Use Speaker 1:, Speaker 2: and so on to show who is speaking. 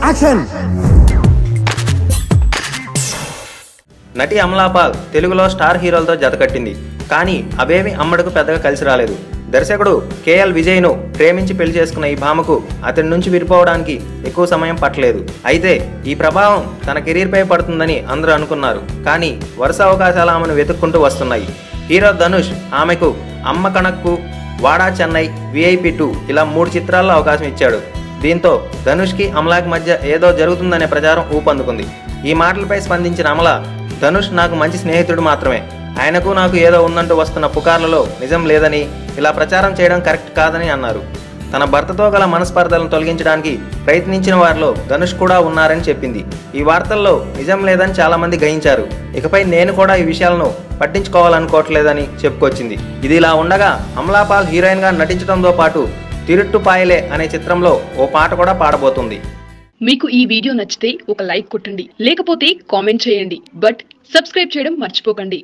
Speaker 1: Action.
Speaker 2: నటి అమలాపాల్ తెలుగులో star హీరోలతో జతకట్టింది. కానీ అవేమి అమ్మడుకు పెద్దగా కలిసి రాలేదు. దర్శకుడు కేఎల్ విజయ్ను ప్రేమించి పెళ్లి చేసుకున్న ఈ భామకు అతడి నుంచి విడిపోవడానికి ఎక్కువ సమయం పట్టలేదు. అయితే ఈ ప్రభావం తన కెరీర్పై పడుతుందని అందరూ అనుకున్నారు. కానీ వరుస అవకాశాలు ఆమెను వెతుక్కుంటూ వస్తున్నాయి. హీరో ధనుష్ ఆమెకు అమ్మ కణక్కు, వాడా చెన్నై, VIP 2 ఇలా 3 చిత్రాల్లో అవకాశం ఇచ్చాడు. దీంతో ధనుష్కి అమలాకి మధ్య ఏదో జరుగుతుందనే ప్రచారం ఊపందుకుంది. ఈ మాటలపై స్పందించిన అమల, ధనుష్ నాకు మంచి స్నేహితుడు మాత్రమే, ఆయనకు నాకు ఏదో ఉందంటూ వస్తున్న పుకార్లలో నిజం లేదని, ఇలా ప్రచారం చేయడం కరెక్ట్ కాదని అన్నారు. తన భర్తతో గల మనస్పర్ధలను తొలగించడానికి ప్రయత్నించిన వారిలో ధనుష్ కూడా ఉన్నారని చెప్పింది. ఈ వార్తల్లో నిజం లేదని చాలా మంది గ్రహించారు. ఇకపై నేను కూడా ఈ విషయాలను పట్టించుకోవాలనుకోవట్లేదని చెప్పుకొచ్చింది. ఇది ఇలా ఉండగా అమలాపాల్ హీరోయిన్గా నటించడంతో పాటు తిరుట్టు పాయలే అనే చిత్రంలో ఓ పాట కూడా పాడబోతుంది.
Speaker 3: మీకు ఈ వీడియో నచ్చితే ఒక లైక్ కొట్టండి, లేకపోతే కామెంట్ చేయండి. బట్ సబ్స్క్రైబ్ చేయడం మర్చిపోకండి.